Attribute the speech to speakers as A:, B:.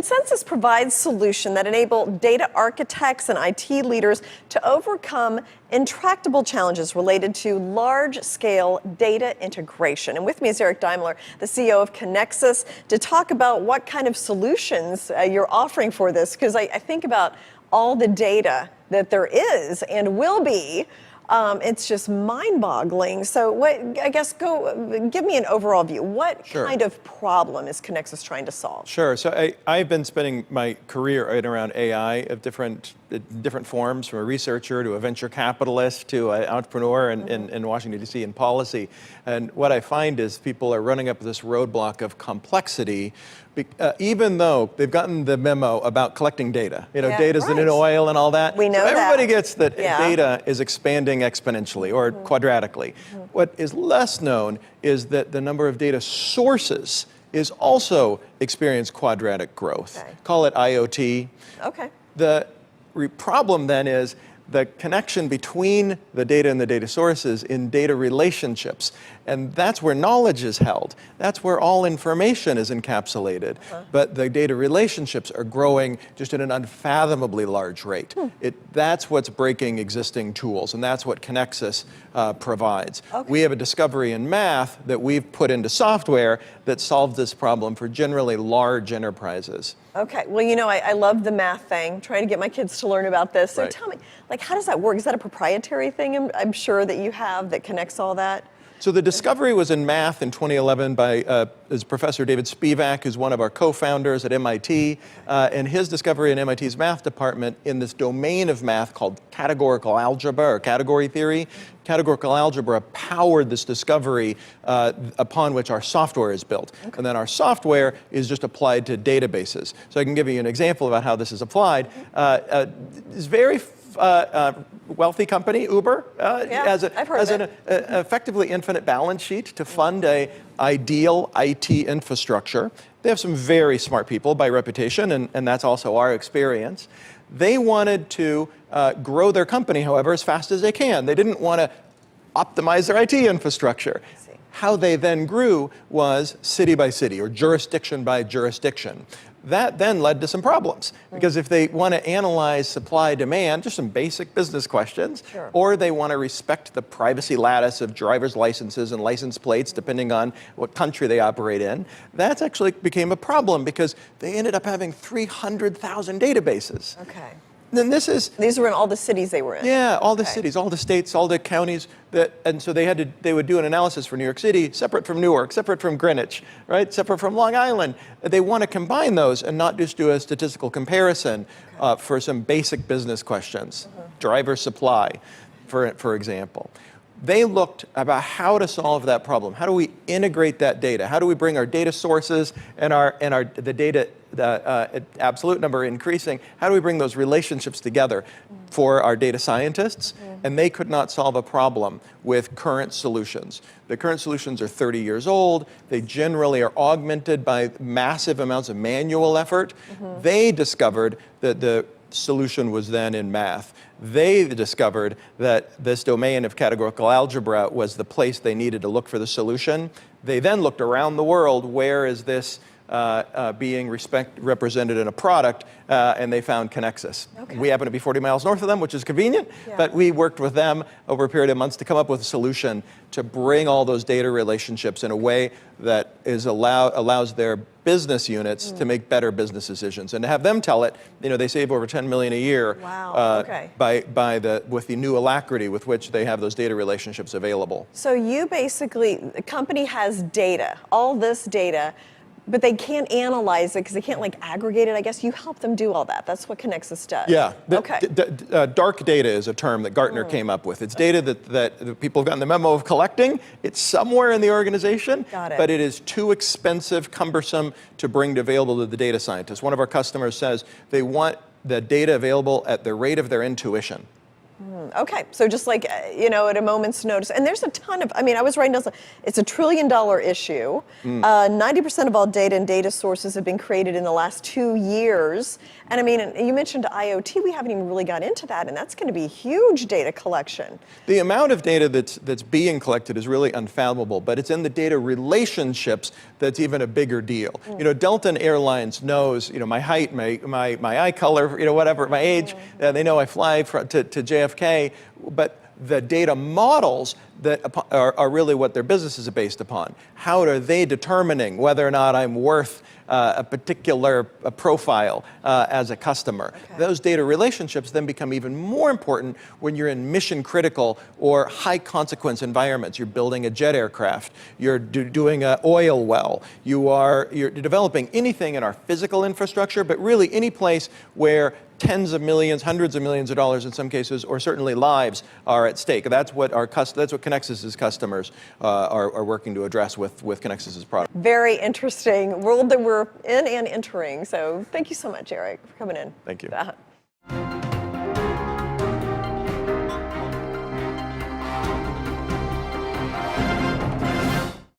A: Conexus provides solutions that enable data architects and IT leaders to overcome intractable challenges related to large-scale data integration. And with me is Daimler, the CEO of Conexus, to talk about what kind of solutions you're offering for this, because I think about all the data that there is and will be. It's just mind-boggling. So give me an overall view. What kind of problem is Conexus trying to solve?
B: Sure. So I've been spending my career right around AI of different forms, from a researcher to a venture capitalist to an entrepreneur in Washington, D.C. in policy. And what I find is people are running up this roadblock of complexity, even though they've gotten the memo about collecting data. You know, data's the new oil and all that.
A: We know
B: so everybody
A: that.
B: Gets that data is expanding exponentially or quadratically. What is less known is that the number of data sources is also experiencing quadratic growth. Call it IoT. The problem then is the connection between the data and the data sources in data relationships. And that's where knowledge is held. That's where all information is encapsulated. But the data relationships are growing just at an unfathomably large rate. That's what's breaking existing tools, and that's what Conexus provides. We have a discovery in math that we've put into software that solves this problem for generally large enterprises.
A: Well, you know, I love the math thing, trying to get my kids to learn about this. So tell me, like, how does that work? Is that a proprietary thing I'm sure that you have that connects all that?
B: So the discovery was in math in 2011 by Professor David Spivak, who's one of our co-founders at MIT. And his discovery in MIT's math department in this domain of math called categorical algebra or category theory. Categorical algebra powered this discovery upon which our software is built. And then our software is just applied to databases. So I can give you an example about how this is applied. It's very wealthy company, Uber, has an effectively infinite balance sheet to fund an ideal IT infrastructure. They have some very smart people by reputation, and that's also our experience. They wanted to grow their company, however, as fast as they can. They didn't want to optimize their IT infrastructure. How they then grew was city by city or jurisdiction by jurisdiction. That then led to some problems, because if they want to analyze supply demand, just some basic business questions, or they want to respect the privacy lattice of driver's licenses and license plates, depending on what country they operate in, that actually became a problem because they ended up having 300,000 databases. Then
A: these were in all the cities they were in.
B: Yeah, all the cities, all the states, all the counties. And so they would do an analysis for New York City, separate from Newark, separate from Greenwich, right? Separate from Long Island. They want to combine those and not just do a statistical comparison for some basic business questions. Driver supply, for example. They looked about how to solve that problem. How do we integrate that data? How do we bring our data sources and the data absolute number increasing? How do we bring those relationships together for our data scientists? And they could not solve a problem with current solutions. The current solutions are 30 years old. They generally are augmented by massive amounts of manual effort. They discovered that the solution was then in math. They discovered that this domain of categorical algebra was the place they needed to look for the solution. They then looked around the world, where is this being represented in a product, and they found Conexus. We happen to be 40 miles north of them, which is convenient, but we worked with them over a period of months to come up with a solution to bring all those data relationships in a way that allows their business units to make better business decisions, and to have them tell it. You know, they save over $10 million a year with the new alacrity with which they have those data relationships available.
A: So you basically, the company has data, all this data, but they can't analyze it because they can't like aggregate it. I guess you help them do all that. That's what Conexus does.
B: Yeah. Dark data is a term that Gartner came up with. It's data that people have gotten the memo of collecting. It's somewhere in the organization, but it is too expensive, cumbersome to bring available to the data scientists. One of our customers says they want the data available at the rate of their intuition.
A: Okay, so just like, at a moment's notice, and there's a ton of, I was writing down, it's $1 trillion issue. 90% of all data and data sources have been created in the last 2 years. And you mentioned IoT, we haven't even really got into that, and that's going to be huge data collection.
B: The amount of data that's being collected is really unfathomable, but it's in the data relationships that's even a bigger deal. Delta Airlines knows, my height, my eye color, whatever, my age. They know I fly to JFK, but the data models that are really what their businesses are based upon. How are they determining whether or not I'm worth a particular profile as a customer? Okay. Those data relationships then become even more important when you're in mission critical or high consequence environments. You're building a jet aircraft, you're doing an oil well, you're developing anything in our physical infrastructure, but really any place where tens of millions, hundreds of millions of dollars in some cases, or certainly lives are at stake. That's what Conexus's customers are working to address with Conexus's product.
A: Very interesting world that we're in and entering. So thank you so much, Eric, for coming in.
B: Thank you.